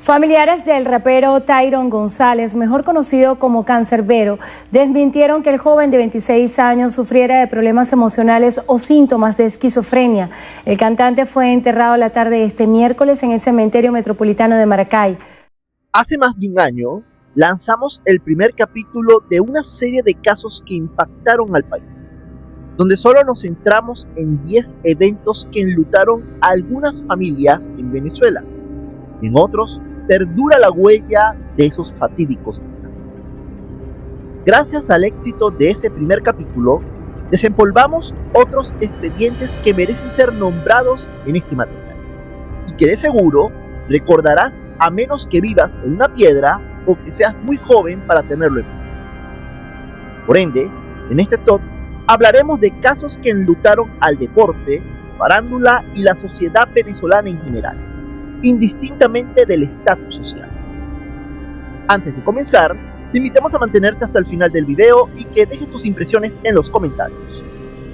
Familiares del rapero Tyron González, mejor conocido como Cancerbero, desmintieron que el joven de 26 años sufriera de problemas emocionales o síntomas de esquizofrenia. El cantante fue enterrado la tarde de este miércoles en el cementerio metropolitano de Maracay. Hace más de un año, lanzamos el primer capítulo de una serie de casos que impactaron al país, donde solo nos centramos en 10 eventos que enlutaron a algunas familias en Venezuela. En otros, perdura la huella de esos fatídicos días. Gracias al éxito de ese primer capítulo, desempolvamos otros expedientes que merecen ser nombrados en este material, y que de seguro recordarás a menos que vivas en una piedra o que seas muy joven para tenerlo en cuenta. Por ende, en este top hablaremos de casos que enlutaron al deporte, farándula y la sociedad venezolana en general, indistintamente del estatus social. Antes de comenzar, te invitamos a mantenerte hasta el final del video y que dejes tus impresiones en los comentarios.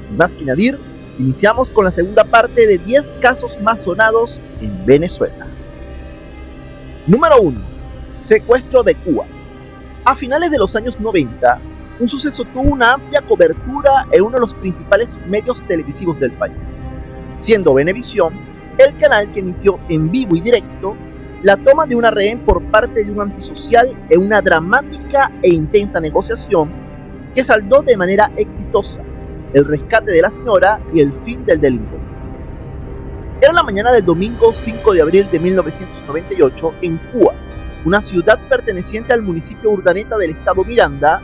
Sin más que añadir, iniciamos con la segunda parte de 10 casos más sonados en Venezuela. Número 1. Secuestro de Cuba. A finales de los años 90, un suceso tuvo una amplia cobertura en uno de los principales medios televisivos del país, siendo Venevisión el canal que emitió en vivo y directo la toma de una rehén por parte de un antisocial en una dramática e intensa negociación que saldó de manera exitosa el rescate de la señora y el fin del delincuente. Era la mañana del domingo 5 de abril de 1998 en Cuba, una ciudad perteneciente al municipio Urdaneta del estado Miranda,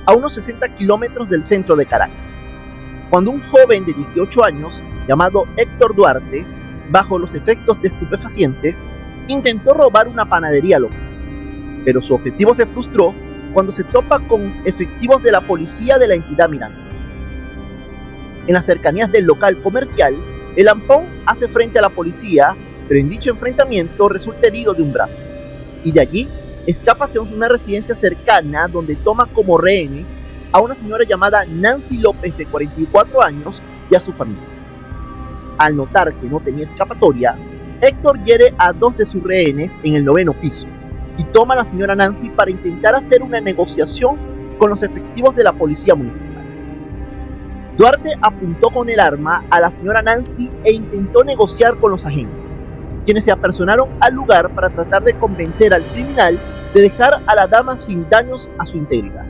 a unos 60 kilómetros del centro de Caracas, cuando un joven de 18 años llamado Héctor Duarte, bajo los efectos de estupefacientes, intentó robar una panadería local, pero su objetivo se frustró cuando se topa con efectivos de la policía de la entidad Miranda. En las cercanías del local comercial, el lampón hace frente a la policía, pero en dicho enfrentamiento resulta herido de un brazo, y de allí escapa hacia una residencia cercana donde toma como rehenes a una señora llamada Nancy López de 44 años y a su familia. Al notar que no tenía escapatoria, Héctor hiere a 2 de sus rehenes en el 9º piso y toma a la señora Nancy para intentar hacer una negociación con los efectivos de la policía municipal. Duarte apuntó con el arma a la señora Nancy e intentó negociar con los agentes, quienes se apersonaron al lugar para tratar de convencer al criminal de dejar a la dama sin daños a su integridad.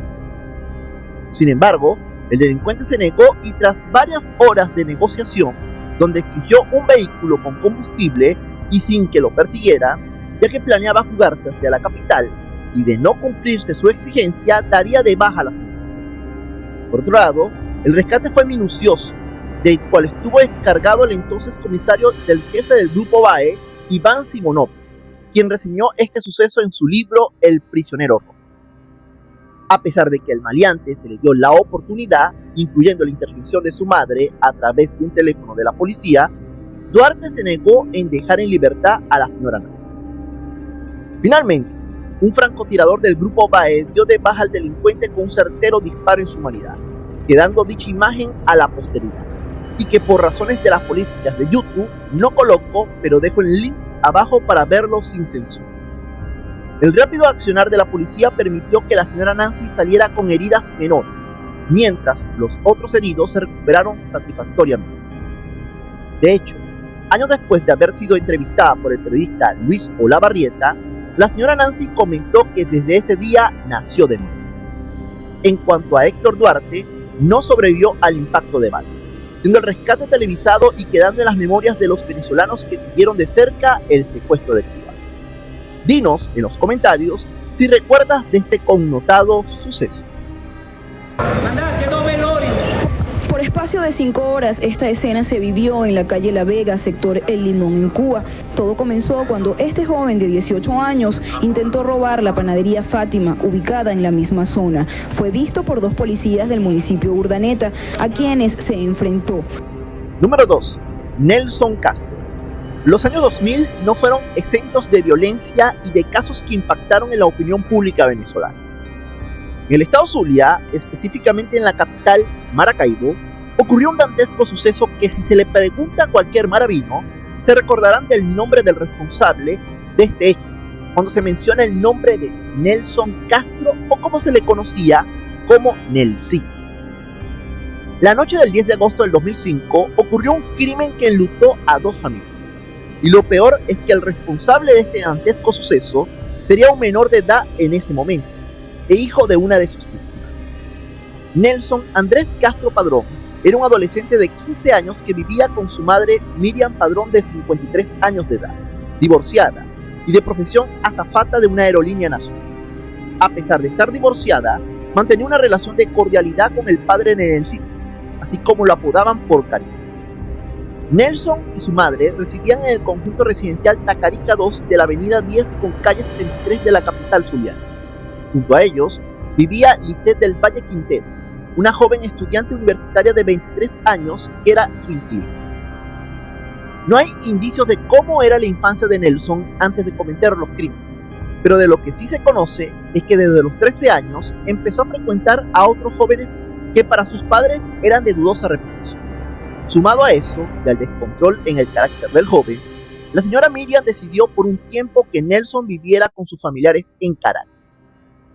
Sin embargo, el delincuente se negó y tras varias horas de negociación, donde exigió un vehículo con combustible y sin que lo persiguiera, ya que planeaba fugarse hacia la capital y de no cumplirse su exigencia daría de baja a la señora. Por otro lado, el rescate fue minucioso, del cual estuvo encargado el entonces comisario del jefe del Grupo BAE, Iván Simonovich, quien reseñó este suceso en su libro El prisionero rojo. A pesar de que al maleante se le dio la oportunidad, incluyendo la intervención de su madre a través de un teléfono de la policía, Duarte se negó en dejar en libertad a la señora Nancy. Finalmente, un francotirador del Grupo BAE dio de baja al delincuente con un certero disparo en su humanidad, quedando dicha imagen a la posteridad, y que por razones de las políticas de YouTube no coloco, pero dejo el link abajo para verlo sin censura. El rápido accionar de la policía permitió que la señora Nancy saliera con heridas menores, mientras los otros heridos se recuperaron satisfactoriamente. De hecho, años después de haber sido entrevistada por el periodista Luis Olavarrieta, la señora Nancy comentó que desde ese día nació de nuevo. En cuanto a Héctor Duarte, no sobrevivió al impacto de bala, siendo el rescate televisado y quedando en las memorias de los venezolanos que siguieron de cerca el secuestro de Cuba. Dinos en los comentarios si recuerdas de este connotado suceso. Por espacio de 5 horas, esta escena se vivió en la calle La Vega, sector El Limón, en Cuba. Todo comenzó cuando este joven de 18 años intentó robar la panadería Fátima, ubicada en la misma zona. Fue visto por 2 policías del municipio Urdaneta, a quienes se enfrentó. Número 2. Nelson Castro. Los años 2000 no fueron exentos de violencia y de casos que impactaron en la opinión pública venezolana. En el estado Zulia, específicamente en la capital, Maracaibo, ocurrió un dantesco suceso que si se le pregunta a cualquier maravino, se recordarán del nombre del responsable de este hecho, cuando se menciona el nombre de Nelson Castro, o como se le conocía como Nelsito. La noche del 10 de agosto del 2005 ocurrió un crimen que enlutó a dos familias. Y lo peor es que el responsable de este dantesco suceso sería un menor de edad en ese momento, e hijo de una de sus víctimas. Nelson Andrés Castro Padrón era un adolescente de 15 años que vivía con su madre Miriam Padrón, de 53 años de edad, divorciada y de profesión azafata de una aerolínea nacional. A pesar de estar divorciada, mantenía una relación de cordialidad con el padre Nelsito, así como lo apodaban por cariño. Nelson y su madre residían en el conjunto residencial Tacarica 2 de la avenida 10 con calle 73 de la capital zuliana. Junto a ellos vivía Lisette del Valle Quintero, una joven estudiante universitaria de 23 años que era su inquilina. No hay indicios de cómo era la infancia de Nelson antes de cometer los crímenes, pero de lo que sí se conoce es que desde los 13 años empezó a frecuentar a otros jóvenes que para sus padres eran de dudosa reputación. Sumado a eso y al descontrol en el carácter del joven, la señora Miriam decidió por un tiempo que Nelson viviera con sus familiares en Caracas.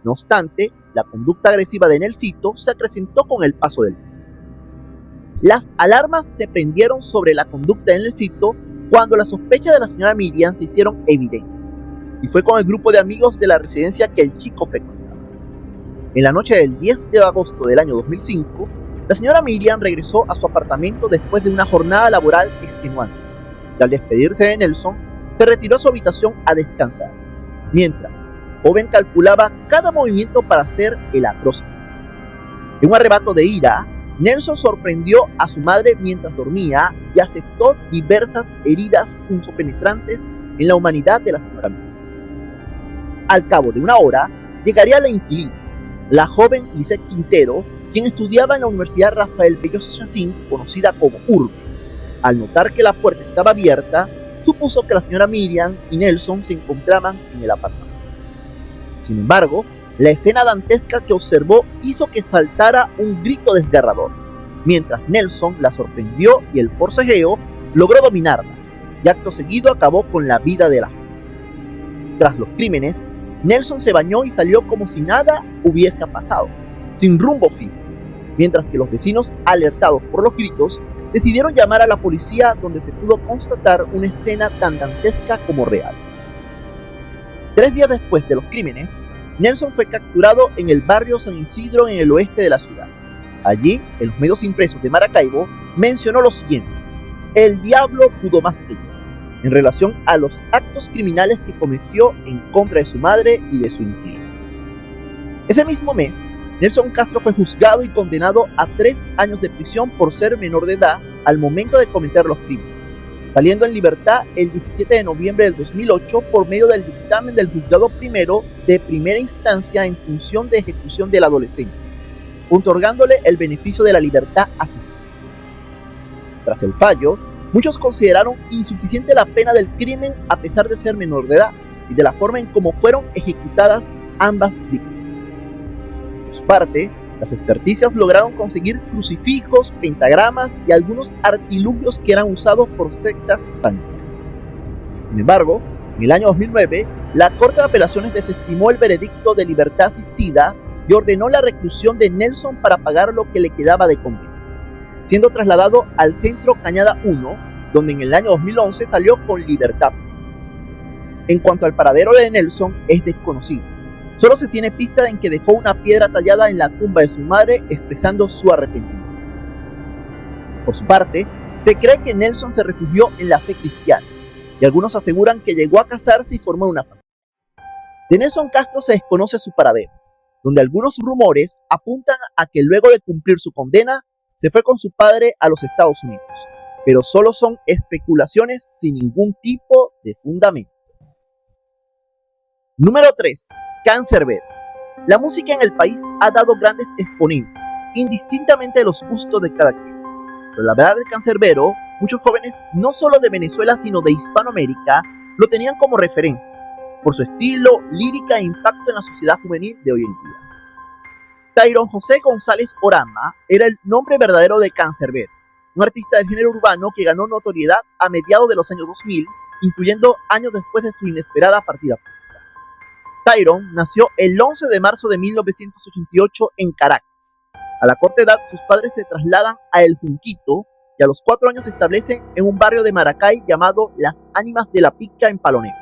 No obstante, la conducta agresiva de Nelsito se acrecentó con el paso del tiempo. Las alarmas se prendieron sobre la conducta de Nelsito cuando las sospechas de la señora Miriam se hicieron evidentes, y fue con el grupo de amigos de la residencia que el chico frecuentaba. En la noche del 10 de agosto del año 2005, la señora Miriam regresó a su apartamento después de una jornada laboral extenuante, y al despedirse de Nelson, se retiró a su habitación a descansar, mientras el joven calculaba cada movimiento para hacer el atroz. En un arrebato de ira, Nelson sorprendió a su madre mientras dormía y asestó diversas heridas punzopenetrantes en la humanidad de la señora Miriam. Al cabo de una hora, llegaría la inquilina, la joven Lisette Quintero, quien estudiaba en la Universidad Rafael Belloso Chacín, conocida como URB. Al notar que la puerta estaba abierta, supuso que la señora Miriam y Nelson se encontraban en el apartamento. Sin embargo, la escena dantesca que observó hizo que saltara un grito desgarrador, mientras Nelson la sorprendió y el forcejeo logró dominarla, y acto seguido acabó con la vida de la joven. Tras los crímenes, Nelson se bañó y salió como si nada hubiese pasado, sin rumbo fijo, mientras que los vecinos, alertados por los gritos, decidieron llamar a la policía, donde se pudo constatar una escena tan dantesca como real. 3 días después de los crímenes, Nelson fue capturado en el barrio San Isidro, en el oeste de la ciudad. Allí, en los medios impresos de Maracaibo, mencionó lo siguiente: "El diablo pudo más que yo", en relación a los actos criminales que cometió en contra de su madre y de su inquilino. Ese mismo mes, Nelson Castro fue juzgado y condenado a 3 años de prisión por ser menor de edad al momento de cometer los crímenes, saliendo en libertad el 17 de noviembre del 2008 por medio del dictamen del juzgado primero de primera instancia en función de ejecución del adolescente, otorgándole el beneficio de la libertad asistida. Tras el fallo, muchos consideraron insuficiente la pena del crimen a pesar de ser menor de edad y de la forma en cómo fueron ejecutadas ambas víctimas. Por su parte, las experticias lograron conseguir crucifijos, pentagramas y algunos artilugios que eran usados por sectas satánicas. Sin embargo, en el año 2009, la Corte de Apelaciones desestimó el veredicto de libertad asistida y ordenó la reclusión de Nelson para pagar lo que le quedaba de condena, siendo trasladado al Centro Cañada 1, donde en el año 2011 salió con libertad plena. En cuanto al paradero de Nelson, es desconocido. Solo se tiene pista en que dejó una piedra tallada en la tumba de su madre expresando su arrepentimiento. Por su parte, se cree que Nelson se refugió en la fe cristiana, y algunos aseguran que llegó a casarse y formó una familia. De Nelson Castro se desconoce su paradero, donde algunos rumores apuntan a que luego de cumplir su condena, se fue con su padre a los Estados Unidos, pero solo son especulaciones sin ningún tipo de fundamento. Número 3. Canserbero. La música en el país ha dado grandes exponentes, indistintamente de los gustos de cada quien. Pero la verdad del canserbero, muchos jóvenes, no solo de Venezuela, sino de Hispanoamérica, lo tenían como referencia, por su estilo, lírica e impacto en la sociedad juvenil de hoy en día. Tyrone José González Orama era el nombre verdadero de Canserbero, un artista del género urbano que ganó notoriedad a mediados de los años 2000, incluyendo años después de su inesperada partida física. Tyron nació el 11 de marzo de 1988 en Caracas. A la corta edad, sus padres se trasladan a El Junquito y a los 4 años se establecen en un barrio de Maracay llamado Las Ánimas de la Pica en Palo Negro.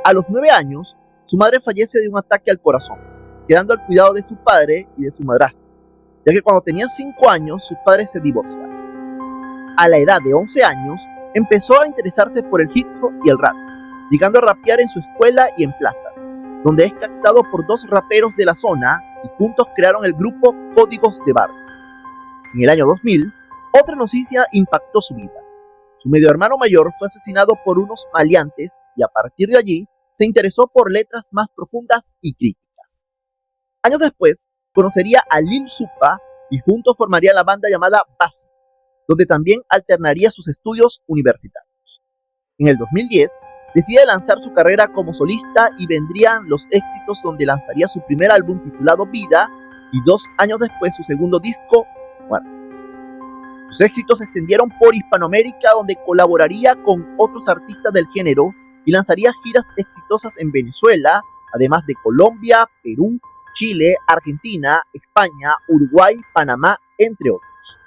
A los 9 años, su madre fallece de un ataque al corazón, quedando al cuidado de su padre y de su madrastra, ya que cuando tenían 5 años sus padres se divorciaron. A la edad de 11 años, empezó a interesarse por el hip hop y el rap, llegando a rapear en su escuela y en plazas, donde es captado por 2 raperos de la zona y juntos crearon el grupo Códigos de Barrio. En el año 2000, otra noticia impactó su vida. Su medio hermano mayor fue asesinado por unos maleantes y a partir de allí se interesó por letras más profundas y críticas. Años después, conocería a Lil Supa y juntos formaría la banda llamada Basi, donde también alternaría sus estudios universitarios. En el 2010, decide lanzar su carrera como solista y vendrían los éxitos donde lanzaría su primer álbum titulado Vida y 2 años después su segundo disco, Muerte. Sus éxitos se extendieron por Hispanoamérica, donde colaboraría con otros artistas del género y lanzaría giras exitosas en Venezuela, además de Colombia, Perú, Chile, Argentina, España, Uruguay, Panamá, entre otros.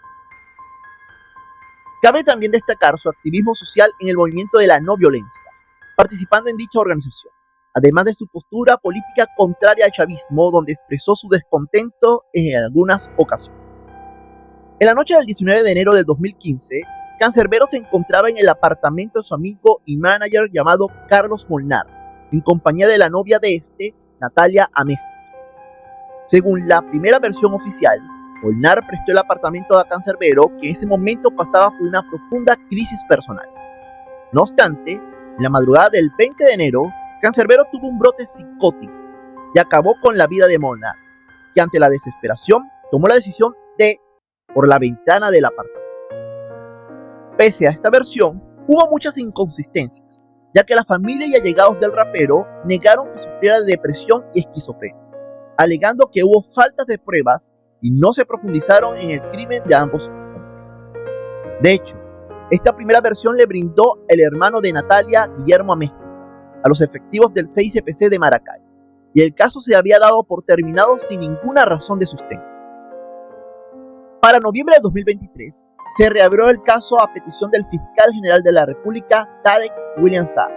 Cabe también destacar su activismo social en el movimiento de la no violencia, participando en dicha organización, además de su postura política contraria al chavismo, donde expresó su descontento en algunas ocasiones. En la noche del 19 de enero del 2015, Cancerbero se encontraba en el apartamento de su amigo y manager llamado Carlos Molnar, en compañía de la novia de este, Natalia Amesti. Según la primera versión oficial, Molnar prestó el apartamento a Cancerbero, que en ese momento pasaba por una profunda crisis personal. No obstante, en la madrugada del 20 de enero, Cancerbero tuvo un brote psicótico y acabó con la vida de Molnar, que ante la desesperación tomó la decisión de por la ventana del apartamento. Pese a esta versión, hubo muchas inconsistencias, ya que la familia y allegados del rapero negaron que sufriera de depresión y esquizofrenia, alegando que hubo faltas de pruebas y no se profundizaron en el crimen de ambos hombres. De hecho, esta primera versión le brindó el hermano de Natalia, Guillermo Amesti, a los efectivos del CICPC de Maracay, y el caso se había dado por terminado sin ninguna razón de sustento. Para noviembre de 2023, se reabrió el caso a petición del fiscal general de la República, Tarek William Saab,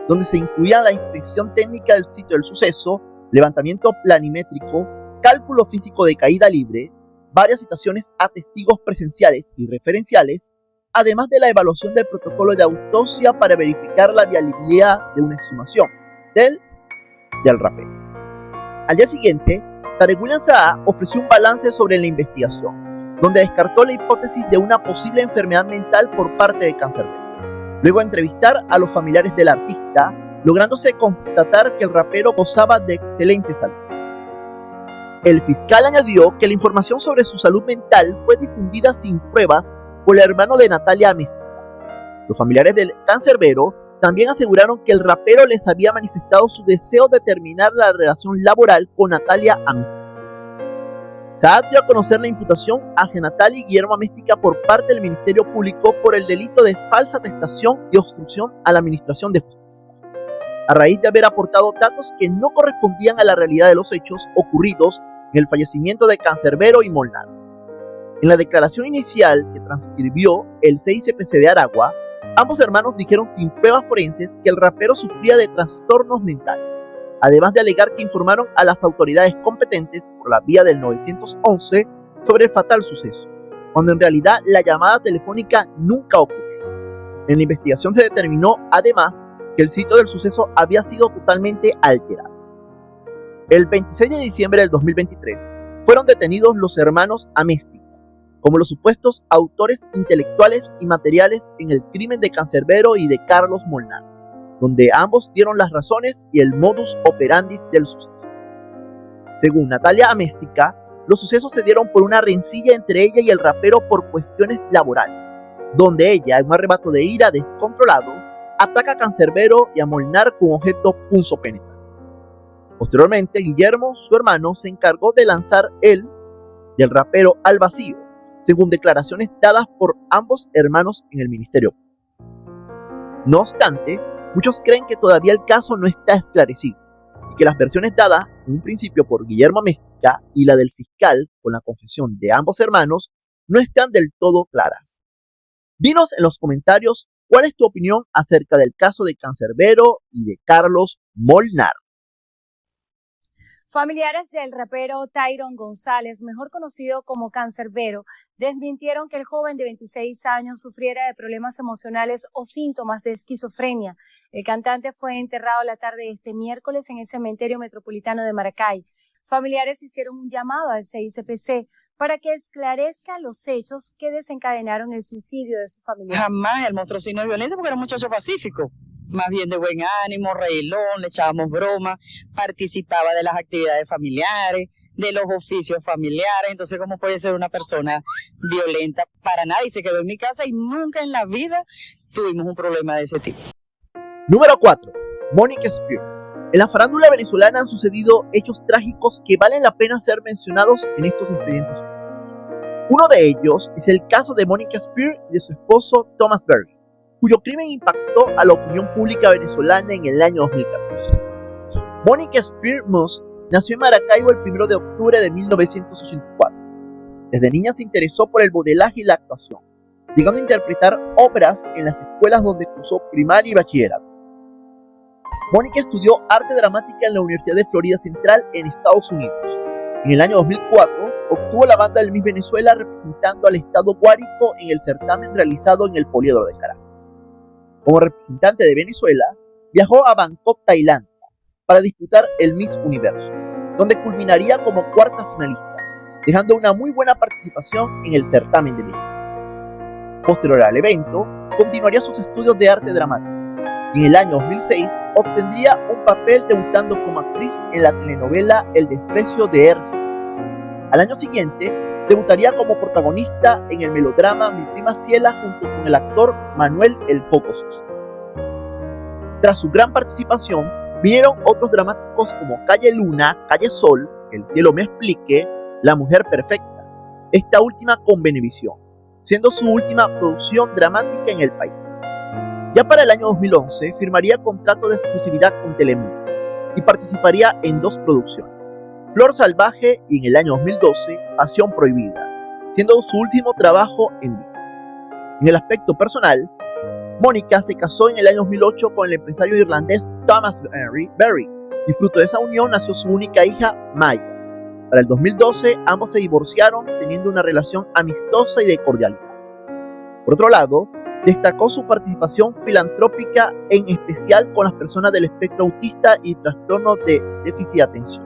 donde se incluía la inspección técnica del sitio del suceso, levantamiento planimétrico, cálculo físico de caída libre, varias citaciones a testigos presenciales y referenciales, además de la evaluación del protocolo de autopsia para verificar la viabilidad de una exhumación del rapero. Al día siguiente, Tarek William Saab ofreció un balance sobre la investigación, donde descartó la hipótesis de una posible enfermedad mental por parte de Cancerbero. Luego de entrevistar a los familiares del artista, lográndose constatar que el rapero gozaba de excelente salud. El fiscal añadió que la información sobre su salud mental fue difundida sin pruebas por el hermano de Natalia Amesti. Los familiares del Cancerbero también aseguraron que el rapero les había manifestado su deseo de terminar la relación laboral con Natalia Amesti. Saab dio a conocer la imputación hacia Natalia y Guillermo Amesti por parte del Ministerio Público por el delito de falsa atestación y obstrucción a la administración de justicia, a raíz de haber aportado datos que no correspondían a la realidad de los hechos ocurridos en el fallecimiento de Cancerbero y Molnar. En la declaración inicial que transcribió el CICPC de Aragua, ambos hermanos dijeron sin pruebas forenses que el rapero sufría de trastornos mentales, además de alegar que informaron a las autoridades competentes por la vía del 911 sobre el fatal suceso, cuando en realidad la llamada telefónica nunca ocurrió. En la investigación se determinó, además, que el sitio del suceso había sido totalmente alterado. El 26 de diciembre del 2023 fueron detenidos los hermanos Amesti como los supuestos autores intelectuales y materiales en el crimen de Cancerbero y de Carlos Molnar, donde ambos dieron las razones y el modus operandi del suceso. Según Natalia Amesti, los sucesos se dieron por una rencilla entre ella y el rapero por cuestiones laborales, donde ella, en un arrebato de ira descontrolado, ataca a Cancerbero y a Molnar con objeto punzopenetrante. Posteriormente, Guillermo, su hermano, se encargó de lanzar él del rapero al vacío, según declaraciones dadas por ambos hermanos en el ministerio. No obstante, muchos creen que todavía el caso no está esclarecido y aunque las versiones dadas en un principio por Guillermo Améstica y la del fiscal con la confesión de ambos hermanos no están del todo claras. Dinos en los comentarios cuál es tu opinión acerca del caso de Cancerbero y de Carlos Molnar. Familiares del rapero Tyron González, mejor conocido como Cancerbero, desmintieron que el joven de 26 años sufriera de problemas emocionales o síntomas de esquizofrenia. El cantante fue enterrado la tarde de este miércoles en el cementerio metropolitano de Maracay. Familiares hicieron un llamado al CICPC para que esclarezca los hechos que desencadenaron el suicidio de su familiar. Jamás el monstruosismo de violencia, porque era un muchacho pacífico, más bien de buen ánimo, reilón, le echábamos broma, participaba de las actividades familiares, de los oficios familiares. Entonces, ¿cómo puede ser una persona violenta? Para nada, y se quedó en mi casa y nunca en la vida tuvimos un problema de ese tipo. Número 4. Mónica Spear. En la farándula venezolana han sucedido hechos trágicos que valen la pena ser mencionados en estos expedientes. Uno de ellos es el caso de Mónica Spear y de su esposo Thomas Berry, cuyo crimen impactó a la opinión pública venezolana en el año 2014. Mónica Spear Moss nació en Maracaibo el 1 de octubre de 1984. Desde niña se interesó por el modelaje y la actuación, llegando a interpretar obras en las escuelas donde cursó primaria y bachillerato. Mónica estudió arte dramática en la Universidad de Florida Central en Estados Unidos. En el año 2004 obtuvo la banda del Miss Venezuela representando al estado Guárico en el certamen realizado en el Poliedro de Caracas. Como representante de Venezuela, viajó a Bangkok, Tailandia, para disputar el Miss Universo, donde culminaría como cuarta finalista, dejando una muy buena participación en el certamen de belleza. Posterior al evento, continuaría sus estudios de arte dramático. Y en el año 2006 obtendría un papel debutando como actriz en la telenovela El desprecio de R. Al año siguiente, debutaría como protagonista en el melodrama Mi prima Ciela junto con el actor Manuel El Coco Sosa. Tras su gran participación, vinieron otros dramáticos como Calle Luna, Calle Sol, El cielo me explique, La mujer perfecta, esta última con Venevisión, siendo su última producción dramática en el país. Ya para el año 2011 firmaría contrato de exclusividad con Telemundo y participaría en 2 producciones, Flor Salvaje y en el año 2012 Pasión Prohibida, siendo su último trabajo en vida. En el aspecto personal, Mónica se casó en el año 2008 con el empresario irlandés Thomas Berry y fruto de esa unión nació su única hija, Maya. Para el 2012 ambos se divorciaron teniendo una relación amistosa y de cordialidad. Por otro lado, destacó su participación filantrópica, en especial con las personas del espectro autista y trastorno de déficit de atención,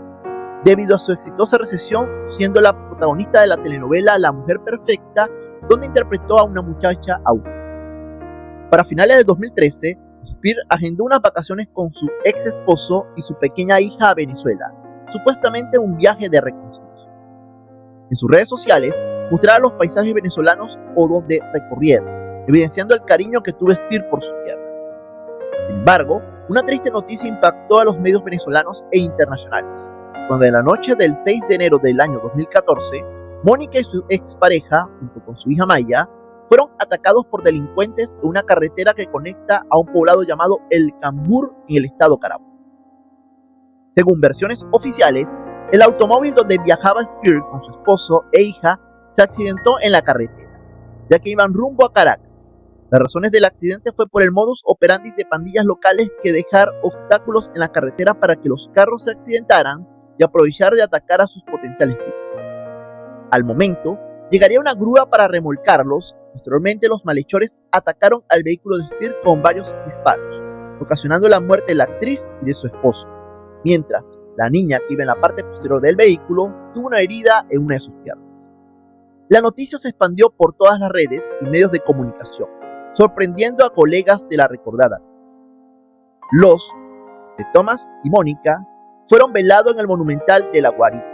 debido a su exitosa recepción siendo la protagonista de la telenovela La mujer perfecta, donde interpretó a una muchacha autista. Para finales de 2013, Spear agendó unas vacaciones con su ex esposo y su pequeña hija a Venezuela, supuestamente un viaje de reconciliación. En sus redes sociales mostraba los paisajes venezolanos o donde recorrieron, evidenciando el cariño que tuvo Spear por su tierra. Sin embargo, una triste noticia impactó a los medios venezolanos e internacionales, cuando en la noche del 6 de enero del año 2014, Mónica y su expareja, junto con su hija Maya, fueron atacados por delincuentes en una carretera que conecta a un poblado llamado El Cambur en el estado Carabobo. Según versiones oficiales, el automóvil donde viajaba Spear con su esposo e hija se accidentó en la carretera, ya que iban rumbo a Caracas. Las razones del accidente fue por el modus operandi de pandillas locales que dejar obstáculos en la carretera para que los carros se accidentaran y aprovechar de atacar a sus potenciales víctimas. Al momento, llegaría una grúa para remolcarlos. Posteriormente, los malhechores atacaron al vehículo de Spear con varios disparos, ocasionando la muerte de la actriz y de su esposo, mientras la niña que iba en la parte posterior del vehículo tuvo una herida en una de sus piernas. La noticia se expandió por todas las redes y medios de comunicación, sorprendiendo a colegas de la recordada actriz. Los de Thomas y Mónica fueron velados en el Monumental de la Guarita,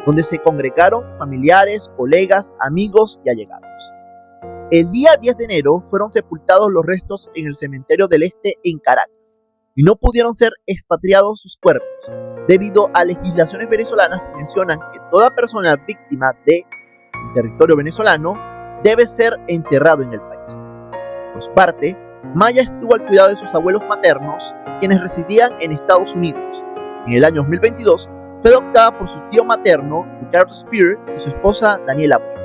donde se congregaron familiares, colegas, amigos y allegados. El día 10 de enero fueron sepultados los restos en el Cementerio del Este en Caracas y no pudieron ser expatriados sus cuerpos, debido a legislaciones venezolanas que mencionan que toda persona víctima de territorio venezolano debe ser enterrado en el país. Por su parte, Maya estuvo al cuidado de sus abuelos maternos, quienes residían en Estados Unidos, En el año 2022 fue adoptada por su tío materno, Ricardo Spear, y su esposa, Daniela Bueno.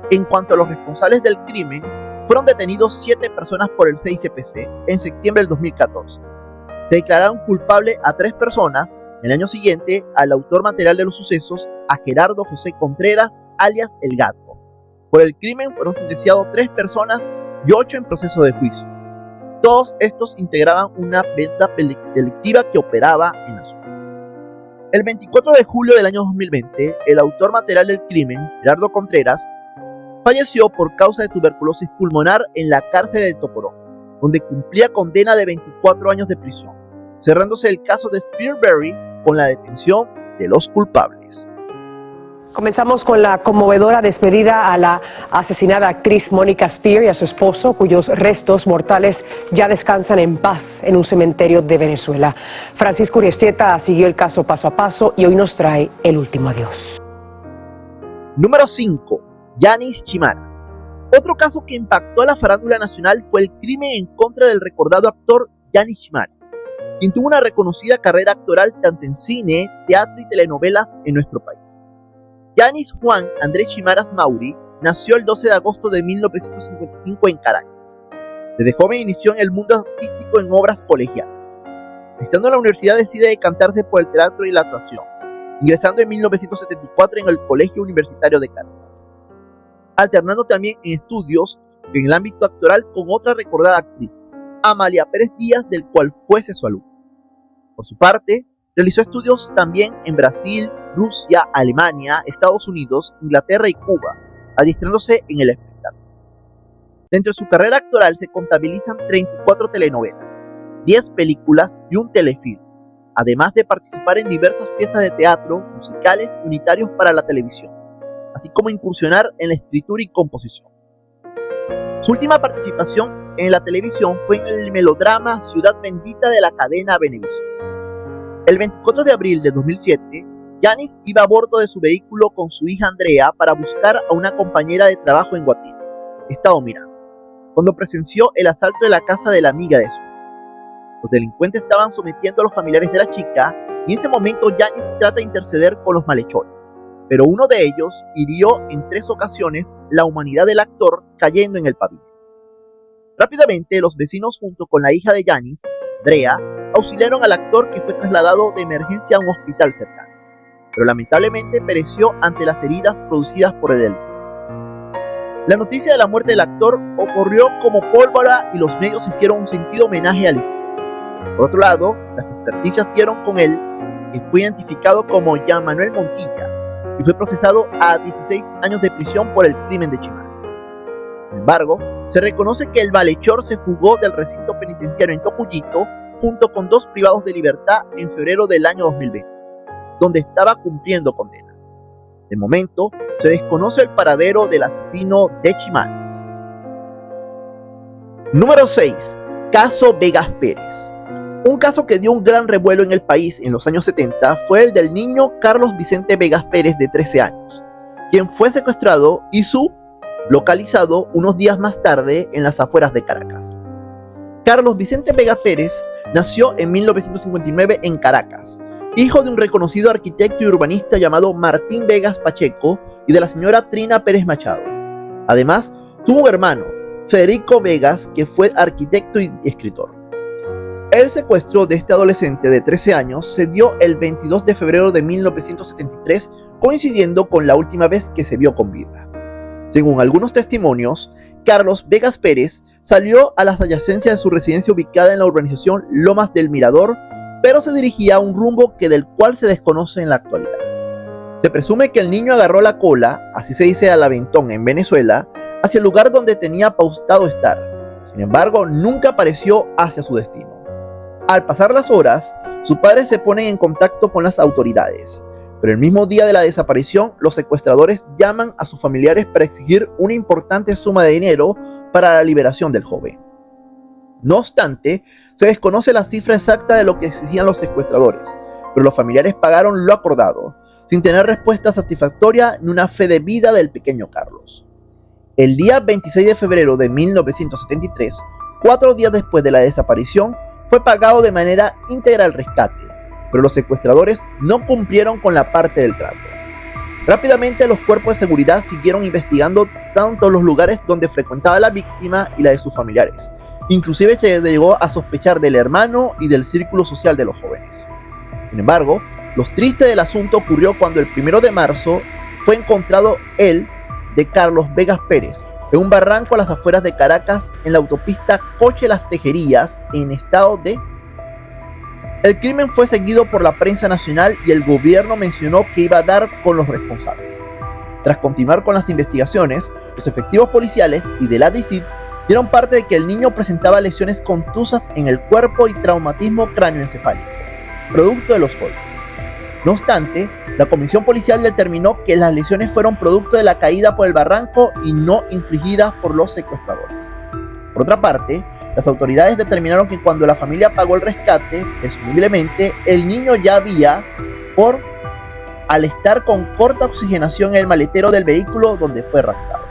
En cuanto a los responsables del crimen, fueron detenidos 7 personas por el CICPC en septiembre del 2014. Se declararon culpable a 3 personas. En el año siguiente, al autor material de los sucesos, a Gerardo José Contreras, alias El Gato. Por el crimen fueron sentenciados 3 personas y 8 en proceso de juicio. Todos estos integraban una banda delictiva que operaba en la zona. El 24 de julio del año 2020, el autor material del crimen, Gerardo Contreras, falleció por causa de tuberculosis pulmonar en la cárcel del Tocorón, donde cumplía condena de 24 años de prisión, cerrándose el caso de Spearberry con la detención de los culpables. Comenzamos con la conmovedora despedida a la asesinada actriz Mónica Spear y a su esposo, cuyos restos mortales ya descansan en paz en un cementerio de Venezuela. Francisco Urestieta siguió el caso paso a paso y hoy nos trae el último adiós. Número 5. Yanis Chimaras. Otro caso que impactó a la farándula nacional fue el crimen en contra del recordado actor Yanis Chimaras, quien tuvo una reconocida carrera actoral tanto en cine, teatro y telenovelas en nuestro país. Yanis Juan Andrés Chimaras Mauri nació el 12 de agosto de 1955 en Caracas. Desde joven inició en el mundo artístico en obras colegiales. Estando en la universidad decide decantarse por el teatro y la actuación, ingresando en 1974 en el Colegio Universitario de Caracas, alternando también en estudios en el ámbito actoral con otra recordada actriz, Amalia Pérez Díaz, del cual fuese su alumno. Por su parte, realizó estudios también en Brasil, Rusia, Alemania, Estados Unidos, Inglaterra y Cuba, adiestrándose en el espectáculo. Dentro de su carrera actoral se contabilizan 34 telenovelas, 10 películas y un telefilm, además de participar en diversas piezas de teatro, musicales y unitarios para la televisión, así como incursionar en la escritura y composición. Su última participación en la televisión fue en el melodrama Ciudad Bendita de la cadena Venevisión. El 24 de abril de 2007, Yanis iba a bordo de su vehículo con su hija Andrea para buscar a una compañera de trabajo en Guatire, Estado Miranda, cuando presenció el asalto de la casa de la amiga de su hija. Los delincuentes estaban sometiendo a los familiares de la chica y en ese momento Yanis trata de interceder con los malhechores, pero uno de ellos hirió en 3 ocasiones la humanidad del actor cayendo en el pavimento. Rápidamente los vecinos junto con la hija de Yanis, Andrea, auxiliaron al actor, que fue trasladado de emergencia a un hospital cercano, pero lamentablemente pereció ante las heridas producidas por el delincuente. La noticia de la muerte del actor ocurrió como pólvora y los medios hicieron un sentido homenaje al historiador. Por otro lado, las experticias dieron con él, que fue identificado como Jean Manuel Montilla y fue procesado a 16 años de prisión por el crimen de Chimaras. Sin embargo, se reconoce que el malhechor se fugó del recinto penitenciario en Tocuyito junto con 2 privados de libertad en febrero del año 2020, donde estaba cumpliendo condena. De momento, se desconoce el paradero del asesino de Chimaras. Número 6. Caso Vegas Pérez. Un caso que dio un gran revuelo en el país en los años 70 fue el del niño Carlos Vicente Vegas Pérez, de 13 años, quien fue secuestrado y localizado unos días más tarde en las afueras de Caracas. Carlos Vicente Vegas Pérez nació en 1959 en Caracas, hijo de un reconocido arquitecto y urbanista llamado Martín Vegas Pacheco y de la señora Trina Pérez Machado. Además, tuvo un hermano, Federico Vegas, que fue arquitecto y escritor. El secuestro de este adolescente de 13 años se dio el 22 de febrero de 1973, coincidiendo con la última vez que se vio con vida. Según algunos testimonios, Carlos Vegas Pérez salió a las adyacencias de su residencia ubicada en la urbanización Lomas del Mirador, pero se dirigía a un rumbo del cual se desconoce en la actualidad. Se presume que el niño agarró la cola, así se dice al aventón en Venezuela, hacia el lugar donde tenía pautado estar. Sin embargo, nunca apareció hacia su destino. Al pasar las horas, sus padres se ponen en contacto con las autoridades, pero el mismo día de la desaparición, los secuestradores llaman a sus familiares para exigir una importante suma de dinero para la liberación del joven. No obstante, se desconoce la cifra exacta de lo que exigían los secuestradores, pero los familiares pagaron lo acordado, sin tener respuesta satisfactoria ni una fe de vida del pequeño Carlos. El día 26 de febrero de 1973, 4 días después de la desaparición, fue pagado de manera íntegra el rescate, pero los secuestradores no cumplieron con la parte del trato. Rápidamente los cuerpos de seguridad siguieron investigando tanto los lugares donde frecuentaba la víctima y la de sus familiares. Inclusive se llegó a sospechar del hermano y del círculo social de los jóvenes. Sin embargo, lo triste del asunto ocurrió cuando el 1 de marzo fue encontrado el de Carlos Vegas Pérez en un barranco a las afueras de Caracas en la autopista Coche Las Tejerías en estado de... El crimen fue seguido por la prensa nacional y el gobierno mencionó que iba a dar con los responsables. Tras continuar con las investigaciones, los efectivos policiales y de la DICIT dieron parte de que el niño presentaba lesiones contusas en el cuerpo y traumatismo cráneoencefálico, producto de los golpes. No obstante, la comisión policial determinó que las lesiones fueron producto de la caída por el barranco y no infligidas por los secuestradores. Por otra parte, las autoridades determinaron que cuando la familia pagó el rescate, presumiblemente el niño ya había, al estar con corta oxigenación en el maletero del vehículo donde fue raptado.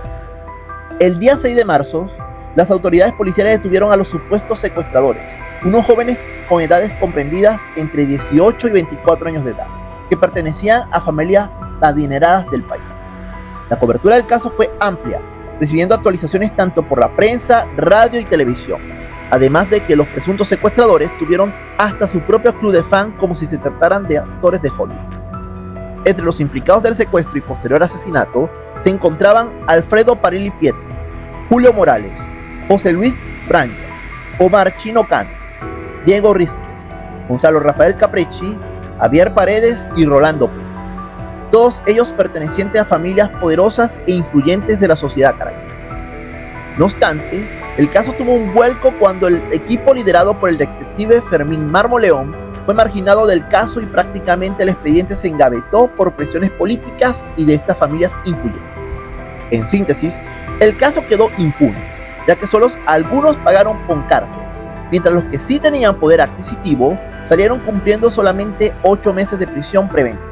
El día 6 de marzo, las autoridades policiales detuvieron a los supuestos secuestradores, unos jóvenes con edades comprendidas entre 18 y 24 años de edad, que pertenecían a familias adineradas del país. La cobertura del caso fue amplia, recibiendo actualizaciones tanto por la prensa, radio y televisión, además de que los presuntos secuestradores tuvieron hasta su propio club de fan como si se trataran de actores de Hollywood. Entre los implicados del secuestro y posterior asesinato se encontraban Alfredo Parilli Pietri, Julio Morales, José Luis Braña, Omar Chino Cano, Diego Rísquez, Gonzalo Rafael Caprechi, Javier Paredes y Rolando P. Todos ellos pertenecientes a familias poderosas e influyentes de la sociedad caraqueña. No obstante, el caso tuvo un vuelco cuando el equipo liderado por el detective Fermín Marmoleón fue marginado del caso y prácticamente el expediente se engavetó por presiones políticas y de estas familias influyentes. En síntesis, el caso quedó impune, ya que solo algunos pagaron con cárcel, mientras los que sí tenían poder adquisitivo salieron cumpliendo solamente 8 meses de prisión preventiva.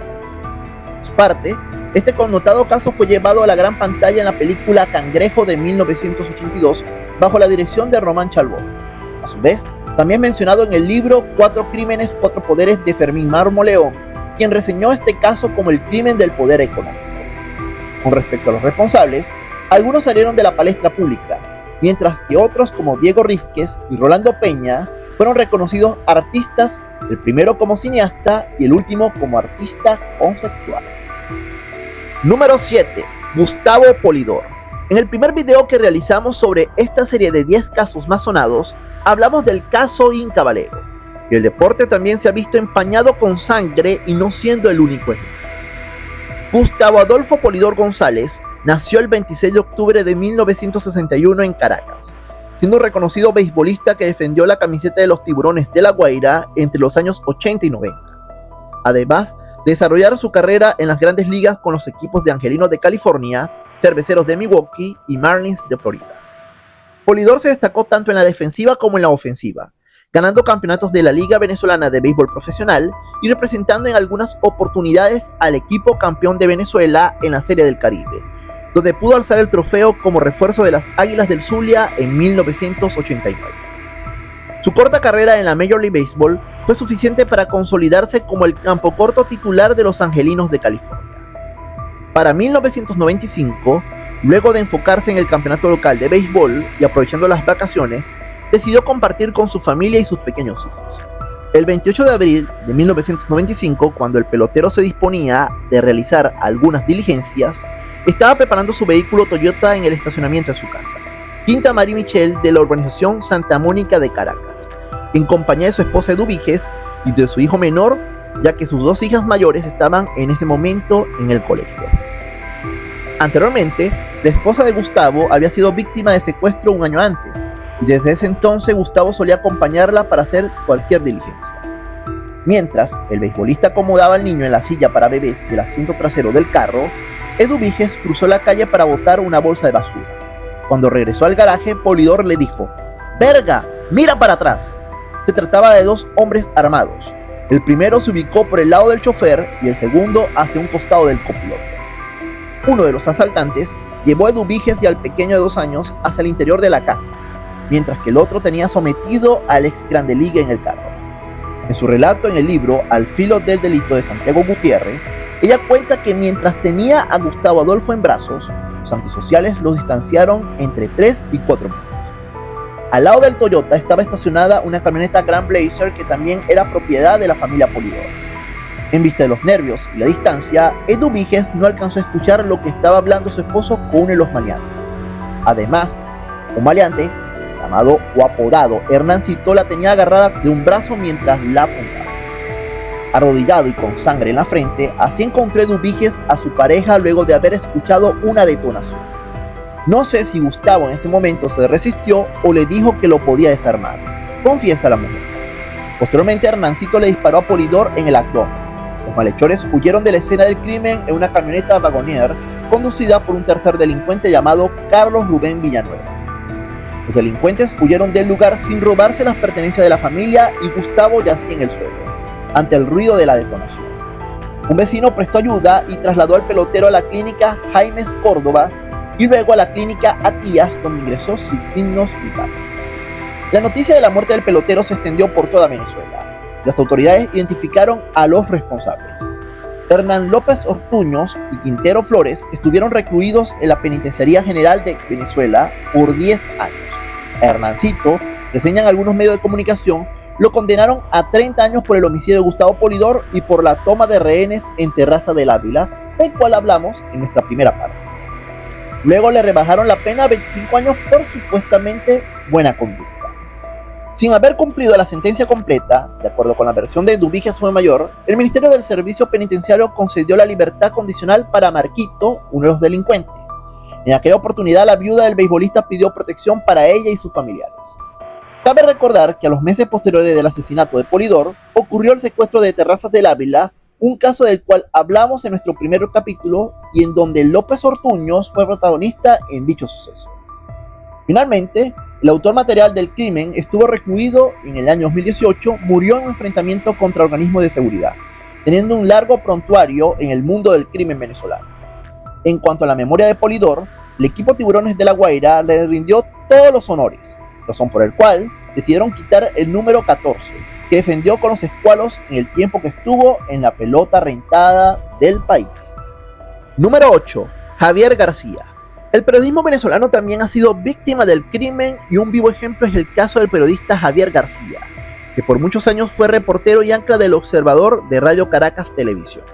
Por su parte, este connotado caso fue llevado a la gran pantalla en la película Cangrejo de 1982 bajo la dirección de Román Chalbó. A su vez, también mencionado en el libro 4 crímenes, 4 poderes de Fermín Marmoleón, quien reseñó este caso como el crimen del poder económico. Con respecto a los responsables, algunos salieron de la palestra pública, mientras que otros como Diego Rísquez y Rolando Peña fueron reconocidos artistas, el primero como cineasta y el último como artista conceptual. Número 7. Gustavo Polidor. En el primer video que realizamos sobre esta serie de 10 casos más sonados, hablamos del caso Inca Valero. Y el deporte también se ha visto empañado con sangre y no siendo el único ejemplo. Gustavo Adolfo Polidor González nació el 26 de octubre de 1961 en Caracas, siendo un reconocido beisbolista que defendió la camiseta de los Tiburones de La Guaira entre los años 80 y 90. Además de desarrollar su carrera en las grandes ligas con los equipos de Angelinos de California, Cerveceros de Milwaukee y Marlins de Florida. Polidor se destacó tanto en la defensiva como en la ofensiva, ganando campeonatos de la Liga Venezolana de Béisbol Profesional y representando en algunas oportunidades al equipo campeón de Venezuela en la Serie del Caribe, donde pudo alzar el trofeo como refuerzo de las Águilas del Zulia en 1989. Su corta carrera en la Major League Baseball fue suficiente para consolidarse como el campocorto titular de los Angelinos de California. Para 1995, luego de enfocarse en el campeonato local de béisbol y aprovechando las vacaciones, decidió compartir con su familia y sus pequeños hijos. El 28 de abril de 1995, cuando el pelotero se disponía de realizar algunas diligencias, estaba preparando su vehículo Toyota en el estacionamiento de su casa, Quinta María Michel, de la urbanización Santa Mónica de Caracas, en compañía de su esposa Eduviges y de su hijo menor, ya que sus 2 hijas mayores estaban en ese momento en el colegio. Anteriormente, la esposa de Gustavo había sido víctima de secuestro un año antes, y desde ese entonces Gustavo solía acompañarla para hacer cualquier diligencia. Mientras el beisbolista acomodaba al niño en la silla para bebés del asiento trasero del carro, Eduviges cruzó la calle para botar una bolsa de basura. Cuando regresó al garaje, Polidor le dijo: ¡Verga! ¡Mira para atrás! Se trataba de 2 hombres armados. El primero se ubicó por el lado del chofer y el segundo hacia un costado del copiloto. Uno de los asaltantes llevó a Eduviges y al pequeño de 2 años hacia el interior de la casa, mientras que el otro tenía sometido al ex Grande Liga en el carro. En su relato en el libro Al filo del delito de Santiago Gutiérrez, ella cuenta que mientras tenía a Gustavo Adolfo en brazos, los antisociales los distanciaron entre 3 y 4 metros. Al lado del Toyota estaba estacionada una camioneta Grand Blazer que también era propiedad de la familia Polidor. En vista de los nervios y la distancia, Edu Víquez no alcanzó a escuchar lo que estaba hablando su esposo con uno de los maleantes. Además, un maleante, llamado o apodado Hernancito, la tenía agarrada de un brazo mientras la apuntaba. Arrodillado y con sangre en la frente, así encontró Edu Víquez a su pareja luego de haber escuchado una detonación. No sé si Gustavo en ese momento se resistió o le dijo que lo podía desarmar, confiesa la mujer. Posteriormente, Hernancito le disparó a Polidor en el abdomen. Los malhechores huyeron de la escena del crimen en una camioneta Wagoneer conducida por un tercer delincuente llamado Carlos Rubén Villanueva. Los delincuentes huyeron del lugar sin robarse las pertenencias de la familia y Gustavo yacía en el suelo, ante el ruido de la detonación. Un vecino prestó ayuda y trasladó al pelotero a la clínica Jaimes Córdobas y luego a la clínica Atías, donde ingresó sin signos vitales. La noticia de la muerte del pelotero se extendió por toda Venezuela. Las autoridades identificaron a los responsables. Hernán López Ortuños y Quintero Flores estuvieron recluidos en la Penitenciaría General de Venezuela por 10 años. A Hernancito, reseñan algunos medios de comunicación, lo condenaron a 30 años por el homicidio de Gustavo Polidor y por la toma de rehenes en Terraza del Ávila, del cual hablamos en nuestra primera parte. Luego le rebajaron la pena a 25 años por supuestamente buena conducta. Sin haber cumplido la sentencia completa, de acuerdo con la versión de Edu Víquez Fuenmayor, el Ministerio del Servicio Penitenciario concedió la libertad condicional para Marquito, uno de los delincuentes. En aquella oportunidad, la viuda del beisbolista pidió protección para ella y sus familiares. Cabe recordar que a los meses posteriores del asesinato de Polidor, ocurrió el secuestro de Terrazas del Ávila, un caso del cual hablamos en nuestro primer capítulo y en donde López Ortuños fue protagonista en dicho suceso. Finalmente, el autor material del crimen estuvo recluido y en el año 2018 murió en un enfrentamiento contra organismos de seguridad, teniendo un largo prontuario en el mundo del crimen venezolano. En cuanto a la memoria de Polidor, el equipo Tiburones de La Guaira le rindió todos los honores, razón por el cual decidieron quitar el número 14, que defendió con los escualos en el tiempo que estuvo en la pelota rentada del país. Número 8. Javier García. El periodismo venezolano también ha sido víctima del crimen y un vivo ejemplo es el caso del periodista Javier García, que por muchos años fue reportero y ancla del Observador de Radio Caracas Televisión.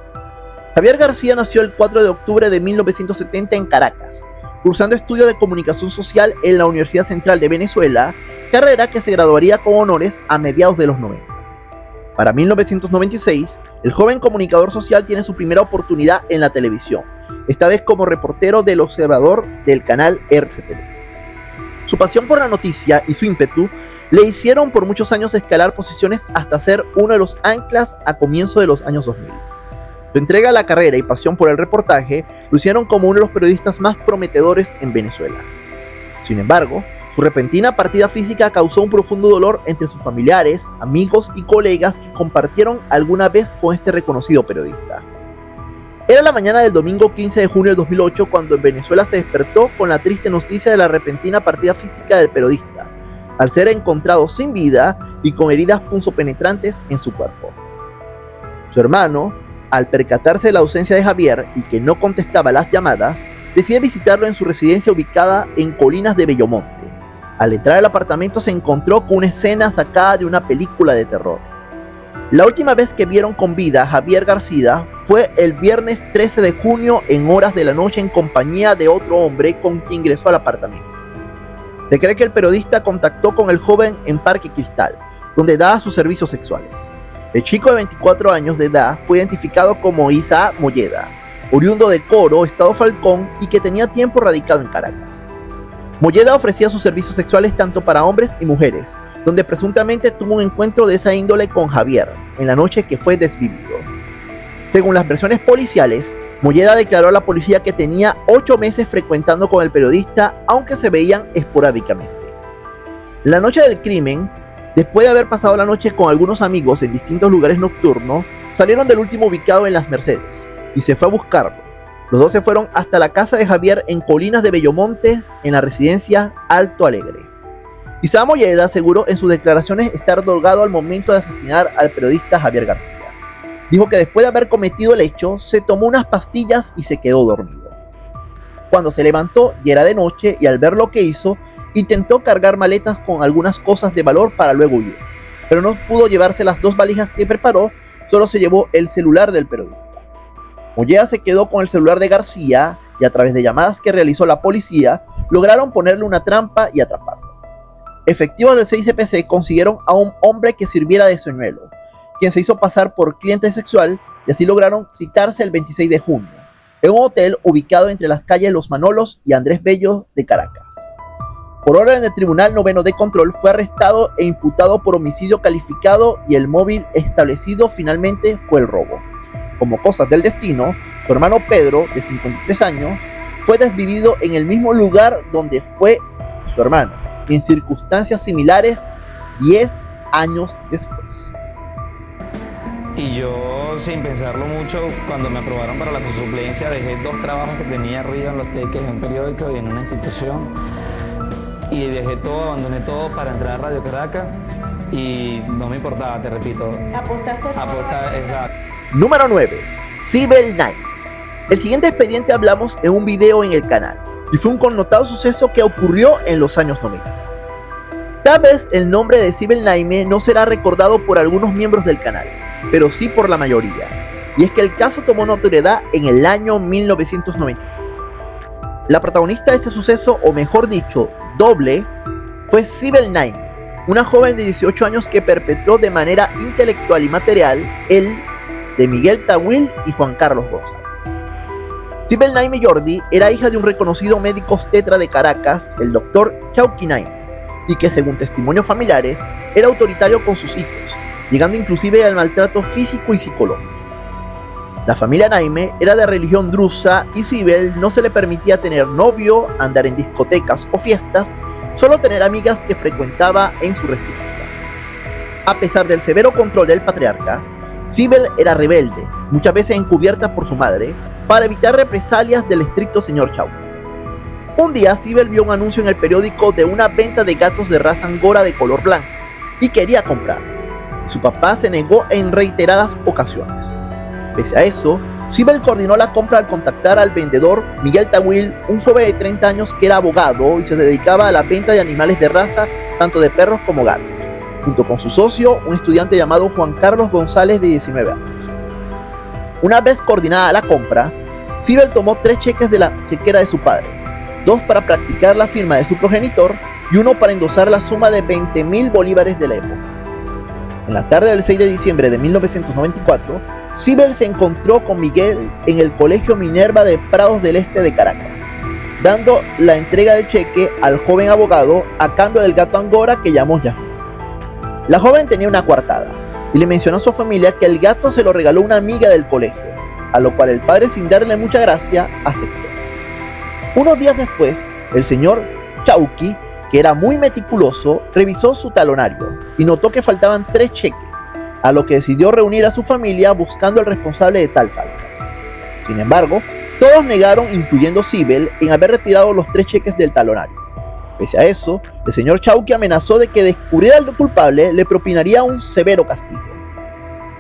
Javier García nació el 4 de octubre de 1970 en Caracas, cursando estudios de comunicación social en la Universidad Central de Venezuela, carrera que se graduaría con honores a mediados de los 90. Para 1996, el joven comunicador social tiene su primera oportunidad en la televisión, esta vez como reportero del Observador del canal RCTV. Su pasión por la noticia y su ímpetu le hicieron por muchos años escalar posiciones hasta ser uno de los anclas a comienzos de los años 2000. Su entrega a la carrera y pasión por el reportaje lo hicieron como uno de los periodistas más prometedores en Venezuela. Sin embargo, su repentina partida física causó un profundo dolor entre sus familiares, amigos y colegas que compartieron alguna vez con este reconocido periodista. Era la mañana del domingo 15 de junio de 2008 cuando en Venezuela se despertó con la triste noticia de la repentina partida física del periodista, al ser encontrado sin vida y con heridas punzopenetrantes en su cuerpo. Su hermano, al percatarse de la ausencia de Javier y que no contestaba las llamadas, decide visitarlo en su residencia ubicada en Colinas de Bellomonte. Al entrar al apartamento se encontró con una escena sacada de una película de terror. La última vez que vieron con vida a Javier García fue el viernes 13 de junio en horas de la noche en compañía de otro hombre con quien ingresó al apartamento. Se cree que el periodista contactó con el joven en Parque Cristal, donde daba sus servicios sexuales. El chico de 24 años de edad fue identificado como Isaac Molleda, oriundo de Coro, Estado Falcón, y que tenía tiempo radicado en Caracas. Molleda ofrecía sus servicios sexuales tanto para hombres y mujeres, donde presuntamente tuvo un encuentro de esa índole con Javier, en la noche que fue desvivido. Según las versiones policiales, Molleda declaró a la policía que tenía 8 meses frecuentando con el periodista, aunque se veían esporádicamente. La noche del crimen, después de haber pasado la noche con algunos amigos en distintos lugares nocturnos, salieron del último ubicado en Las Mercedes, y se fue a buscarlo. Los dos se fueron hasta la casa de Javier en Colinas de Bellomonte, en la residencia Alto Alegre. Isaac Molleda aseguró en sus declaraciones estar drogado al momento de asesinar al periodista Javier García. Dijo que después de haber cometido el hecho, se tomó unas pastillas y se quedó dormido. Cuando se levantó, ya era de noche y al ver lo que hizo, intentó cargar maletas con algunas cosas de valor para luego huir. Pero no pudo llevarse las 2 valijas que preparó, solo se llevó el celular del periodista. Molleda se quedó con el celular de García y a través de llamadas que realizó la policía, lograron ponerle una trampa y atraparlo. Efectivos del CICPC consiguieron a un hombre que sirviera de señuelo, quien se hizo pasar por cliente sexual y así lograron citarse el 26 de junio, en un hotel ubicado entre las calles Los Manolos y Andrés Bello de Caracas. Por orden del Tribunal Noveno de Control fue arrestado e imputado por homicidio calificado y el móvil establecido finalmente fue el robo. Como cosas del destino, su hermano Pedro, de 53 años, fue desvivido en el mismo lugar donde fue su hermano, en circunstancias similares 10 años después. Y yo, sin pensarlo mucho, cuando me aprobaron para la suplencia, dejé 2 trabajos que tenía arriba en los teques, en un periódico y en una institución. Y dejé todo, abandoné todo para entrar a Radio Caracas y no me importaba, te repito. ¿Apostaste? Exacto. Número 9. Sibel Naime. El siguiente expediente hablamos en un video en el canal y fue un connotado suceso que ocurrió en los años 90. Tal vez el nombre de Sibel Naime no será recordado por algunos miembros del canal, pero sí por la mayoría, y es que el caso tomó notoriedad en el año 1995. La protagonista de este suceso, o mejor dicho, doble, fue Sibel Naime, una joven de 18 años que perpetró de manera intelectual y material el de Miguel Tawil y Juan Carlos González. Sibel Naime Jordi era hija de un reconocido médico obstetra de Caracas, el doctor Chauqui Naime, y que según testimonios familiares era autoritario con sus hijos, llegando inclusive al maltrato físico y psicológico. La familia Naime era de religión drusa y Sibel no se le permitía tener novio, andar en discotecas o fiestas, solo tener amigas que frecuentaba en su residencia. A pesar del severo control del patriarca, Sibel era rebelde, muchas veces encubierta por su madre, para evitar represalias del estricto señor Chau. Un día Sibel vio un anuncio en el periódico de una venta de gatos de raza angora de color blanco y quería comprar. Su papá se negó en reiteradas ocasiones. Pese a eso, Sibel coordinó la compra al contactar al vendedor Miguel Tawil, un joven de 30 años que era abogado y se dedicaba a la venta de animales de raza, tanto de perros como gatos, junto con su socio, un estudiante llamado Juan Carlos González de 19 años. Una vez coordinada la compra, Sibel tomó 3 cheques de la chequera de su padre, 2 para practicar la firma de su progenitor y 1 para endosar la suma de 20.000 bolívares de la época. En la tarde del 6 de diciembre de 1994, Sibel se encontró con Miguel en el Colegio Minerva de Prados del Este de Caracas, dando la entrega del cheque al joven abogado a cambio del gato angora que llamó Yahoo. La joven tenía una coartada y le mencionó a su familia que el gato se lo regaló una amiga del colegio, a lo cual el padre, sin darle mucha gracia, aceptó. Unos días después, el señor Chauqui, que era muy meticuloso, revisó su talonario y notó que faltaban 3 cheques, a lo que decidió reunir a su familia buscando al responsable de tal falta. Sin embargo, todos negaron, incluyendo Sibel, en haber retirado los 3 cheques del talonario. Pese a eso, el señor Chauqui amenazó de que descubriera al culpable le propinaría un severo castigo.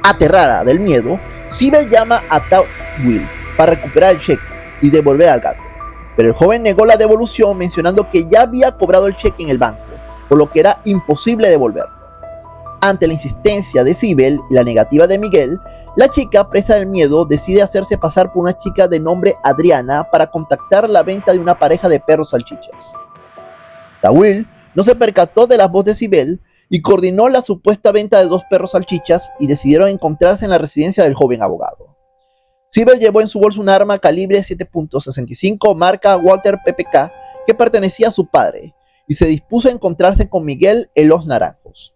Aterrada del miedo, Sibel llama a Tawil para recuperar el cheque y devolver al gato, pero el joven negó la devolución mencionando que ya había cobrado el cheque en el banco, por lo que era imposible devolverlo. Ante la insistencia de Sibel y la negativa de Miguel, la chica, presa del miedo, decide hacerse pasar por una chica de nombre Adriana para contactar la venta de una pareja de perros salchichas. Tawil no se percató de la voz de Sibel y coordinó la supuesta venta de 2 perros salchichas y decidieron encontrarse en la residencia del joven abogado. Sibel llevó en su bolso un arma calibre 7.65 marca Walter PPK que pertenecía a su padre y se dispuso a encontrarse con Miguel en Los Naranjos.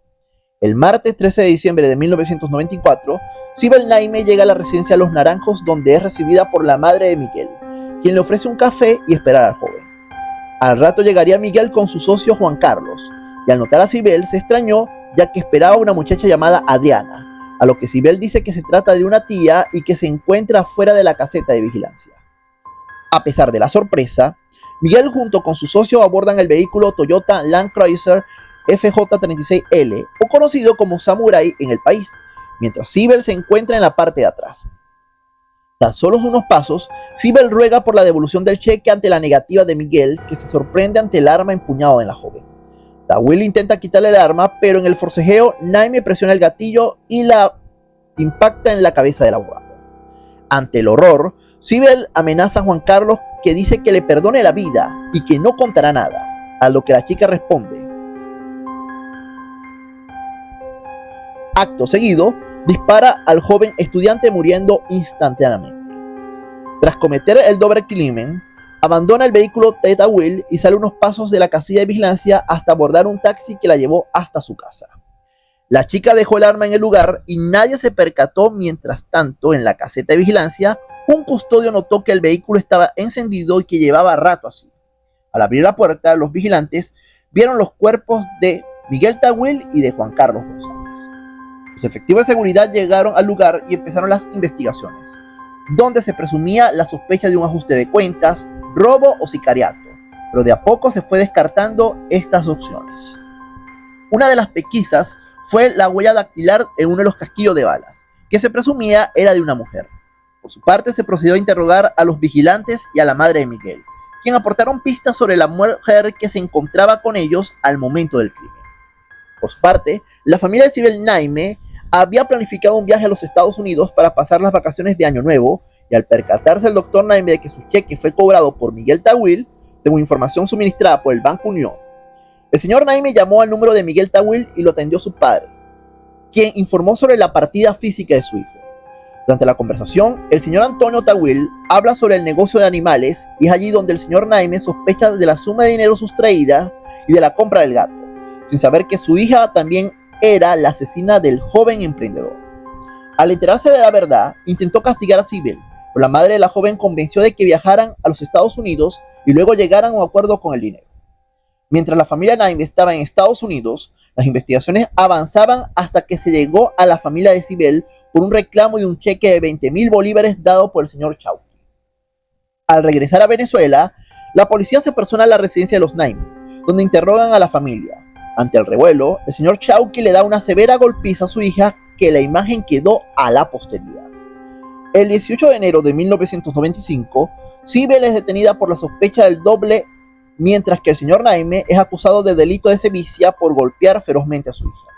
El martes 13 de diciembre de 1994, Sibel Naime llega a la residencia Los Naranjos, donde es recibida por la madre de Miguel, quien le ofrece un café y esperar al joven. Al rato llegaría Miguel con su socio Juan Carlos, y al notar a Sibel se extrañó, ya que esperaba a una muchacha llamada Adriana, a lo que Sibel dice que se trata de una tía y que se encuentra fuera de la caseta de vigilancia. A pesar de la sorpresa, Miguel junto con su socio abordan el vehículo Toyota Land Cruiser FJ-36L, o conocido como Samurai en el país, mientras Sibel se encuentra en la parte de atrás. Tras solo unos pasos, Sibel ruega por la devolución del cheque ante la negativa de Miguel, que se sorprende ante el arma empuñado en la joven. Tawil intenta quitarle el arma, pero en el forcejeo, Naime presiona el gatillo y la impacta en la cabeza del abogado. Ante el horror, Sibel amenaza a Juan Carlos, que dice que le perdone la vida y que no contará nada, a lo que la chica responde. Acto seguido, dispara al joven estudiante muriendo instantáneamente. Tras cometer el doble crimen, abandona el vehículo de Tawil y sale unos pasos de la casilla de vigilancia hasta abordar un taxi que la llevó hasta su casa. La chica dejó el arma en el lugar y nadie se percató. Mientras tanto, en la caseta de vigilancia, un custodio notó que el vehículo estaba encendido y que llevaba rato así. Al abrir la puerta, los vigilantes vieron los cuerpos de Miguel Tawil y de Juan Carlos González. Los efectivos de seguridad llegaron al lugar y empezaron las investigaciones, donde se presumía la sospecha de un ajuste de cuentas, robo o sicariato, pero de a poco se fue descartando estas opciones. Una de las pesquisas fue la huella dactilar en uno de los casquillos de balas, que se presumía era de una mujer. Por su parte, se procedió a interrogar a los vigilantes y a la madre de Miguel, quien aportaron pistas sobre la mujer que se encontraba con ellos al momento del crimen. Por su parte, la familia de Sibel Naime había planificado un viaje a los Estados Unidos para pasar las vacaciones de Año Nuevo, y al percatarse el doctor Naime de que su cheque fue cobrado por Miguel Tawil, según información suministrada por el Banco Unión, el señor Naime llamó al número de Miguel Tawil y lo atendió su padre, quien informó sobre la partida física de su hijo. Durante la conversación, el señor Antonio Tawil habla sobre el negocio de animales y es allí donde el señor Naime sospecha de la suma de dinero sustraída y de la compra del gato, sin saber que su hija también era la asesina del joven emprendedor. Al enterarse de la verdad, intentó castigar a Sibel, pero la madre de la joven convenció de que viajaran a los Estados Unidos y luego llegaran a un acuerdo con el dinero. Mientras la familia Naime estaba en Estados Unidos, las investigaciones avanzaban hasta que se llegó a la familia de Sibel por un reclamo de un cheque de 20,000 bolívares dado por el señor Chauqui. Al regresar a Venezuela, la policía se persona a la residencia de los Naime, donde interrogan a la familia. Ante el revuelo, el señor Chauqui le da una severa golpiza a su hija, que la imagen quedó a la posteridad. El 18 de enero de 1995, Sibel es detenida por la sospecha del doble, mientras que el señor Naime es acusado de delito de sevicia por golpear ferozmente a su hija.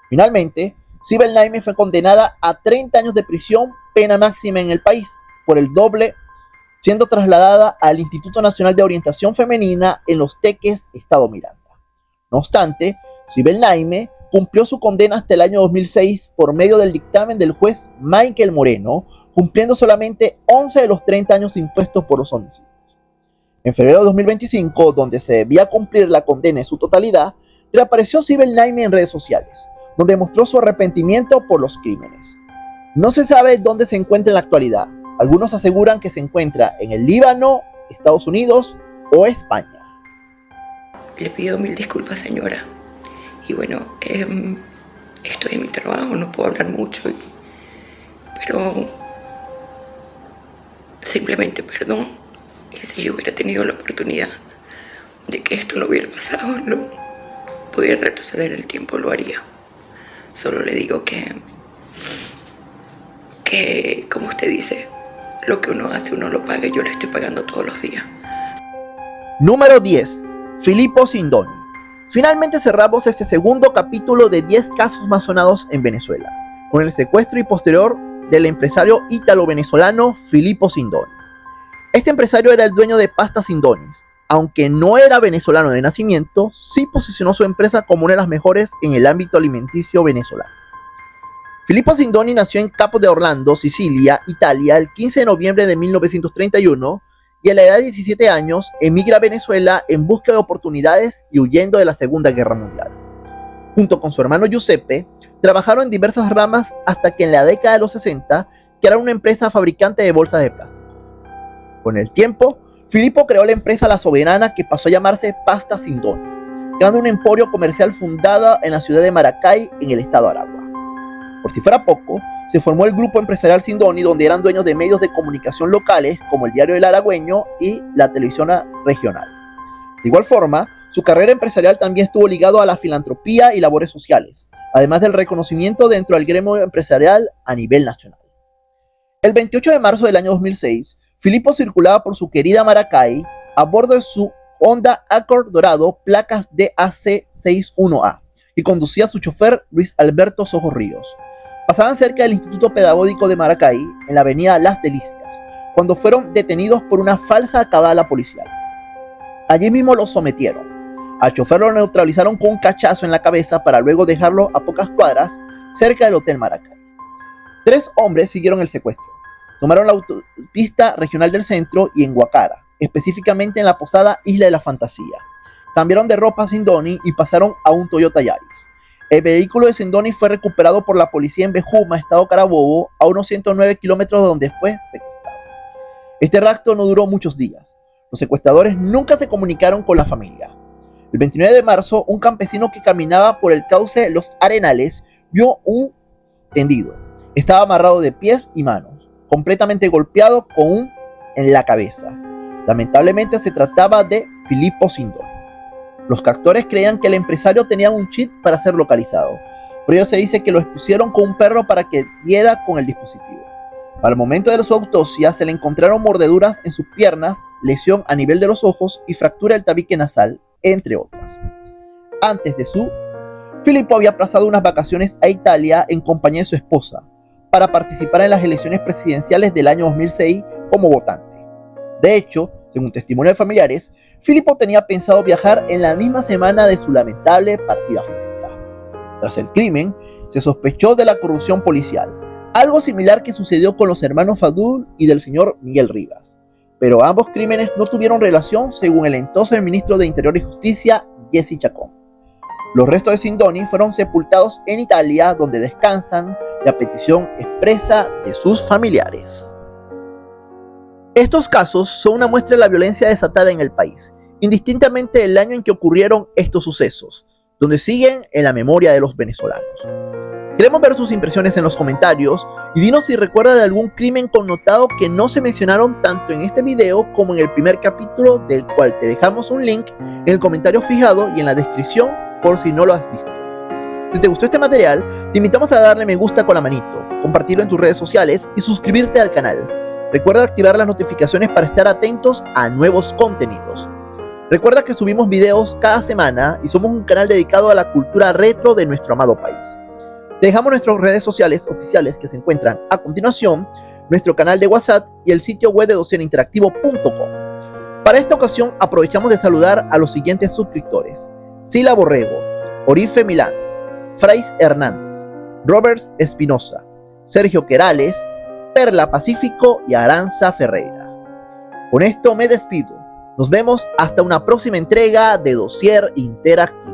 Finalmente, Sibel Naime fue condenada a 30 años de prisión, pena máxima en el país, por el doble, siendo trasladada al Instituto Nacional de Orientación Femenina en Los Teques, Estado Miranda. No obstante, Sibel Naime cumplió su condena hasta el año 2006 por medio del dictamen del juez Michael Moreno, cumpliendo solamente 11 de los 30 años impuestos por los homicidios. En febrero de 2025, donde se debía cumplir la condena en su totalidad, reapareció Sibel Naime en redes sociales, donde mostró su arrepentimiento por los crímenes. No se sabe dónde se encuentra en la actualidad. Algunos aseguran que se encuentra en el Líbano, Estados Unidos o España. Le pido mil disculpas, señora. Y bueno, estoy en mi trabajo, no puedo hablar mucho, pero simplemente perdón. Y si yo hubiera tenido la oportunidad de que esto no hubiera pasado, pudiera retroceder el tiempo, lo haría. Solo le digo que como usted dice, lo que uno hace uno lo paga, y yo lo estoy pagando todos los días. Número 10. Filippo Sindoni. Finalmente cerramos este segundo capítulo de 10 casos más sonados en Venezuela, con el secuestro y posterior del empresario ítalo-venezolano Filippo Sindoni. Este empresario era el dueño de Pasta Sindonis. Aunque no era venezolano de nacimiento, sí posicionó su empresa como una de las mejores en el ámbito alimenticio venezolano. Filippo Sindoni nació en Capo de Orlando, Sicilia, Italia, el 15 de noviembre de 1931, y a la edad de 17 años emigra a Venezuela en busca de oportunidades y huyendo de la Segunda Guerra Mundial. Junto con su hermano Giuseppe, trabajaron en diversas ramas hasta que en la década de los 60 crearon una empresa fabricante de bolsas de plástico. Con el tiempo, Filippo creó la empresa La Soberana, que pasó a llamarse Pasta Sindoni, creando un emporio comercial fundado en la ciudad de Maracay, en el estado Aragua. Por si fuera poco, se formó el grupo empresarial Sindoni, donde eran dueños de medios de comunicación locales como el Diario del Aragüeño y la televisión regional. De igual forma, su carrera empresarial también estuvo ligado a la filantropía y labores sociales, además del reconocimiento dentro del gremio empresarial a nivel nacional. El 28 de marzo del año 2006, Filippo circulaba por su querida Maracay a bordo de su Honda Accord dorado, placas DAC61A, y conducía a su chofer Luis Alberto Sojo Ríos. Pasaban cerca del Instituto Pedagógico de Maracay, en la avenida Las Delicias, cuando fueron detenidos por una falsa cabala policial. Allí mismo los sometieron. Al chofer lo neutralizaron con un cachazo en la cabeza para luego dejarlo a pocas cuadras cerca del Hotel Maracay. 3 hombres siguieron el secuestro. Tomaron la autopista regional del centro y en Guacara, específicamente en la posada Isla de la Fantasía. Cambiaron de ropa a Sindoni y pasaron a un Toyota Yaris. El vehículo de Sindoni fue recuperado por la policía en Bejuma, estado Carabobo, a unos 109 kilómetros de donde fue secuestrado. Este rapto no duró muchos días. Los secuestradores nunca se comunicaron con la familia. El 29 de marzo, un campesino que caminaba por el cauce de Los Arenales vio un tendido. Estaba amarrado de pies y manos, completamente golpeado con un en la cabeza. Lamentablemente se trataba de Filippo Sindoni. Los captores creían que el empresario tenía un chip para ser localizado. Por ello se dice que lo expusieron con un perro para que diera con el dispositivo. Para el momento de su autopsia se le encontraron mordeduras en sus piernas, lesión a nivel de los ojos y fractura del tabique nasal, entre otras. Antes de Filippo había pasado unas vacaciones a Italia en compañía de su esposa para participar en las elecciones presidenciales del año 2006 como votante. De hecho, según testimonio de familiares, Filippo tenía pensado viajar en la misma semana de su lamentable partida física. Tras el crimen, se sospechó de la corrupción policial, algo similar que sucedió con los hermanos Fadul y del señor Miguel Rivas. Pero ambos crímenes no tuvieron relación según el entonces ministro de Interior y Justicia, Jesse Chacón. Los restos de Sindoni fueron sepultados en Italia, donde descansan, a petición expresa de sus familiares. Estos casos son una muestra de la violencia desatada en el país, indistintamente del año en que ocurrieron estos sucesos, donde siguen en la memoria de los venezolanos. Queremos ver sus impresiones en los comentarios y dinos si recuerdan de algún crimen connotado que no se mencionaron tanto en este video como en el primer capítulo, del cual te dejamos un link en el comentario fijado y en la descripción por si no lo has visto. Si te gustó este material, te invitamos a darle me gusta con la manito, compartirlo en tus redes sociales y suscribirte al canal. Recuerda activar las notificaciones para estar atentos a nuevos contenidos. Recuerda que subimos videos cada semana y somos un canal dedicado a la cultura retro de nuestro amado país. Te dejamos nuestras redes sociales oficiales que se encuentran a continuación, nuestro canal de WhatsApp y el sitio web de docieninteractivo.com. Para esta ocasión aprovechamos de saludar a los siguientes suscriptores: Sila Borrego, Orife Milán, Frais Hernández, Roberts Espinosa, Sergio Querales, Perla Pacífico y Aranza Ferreira. Con esto me despido. Nos vemos hasta una próxima entrega de Dossier Interactivo.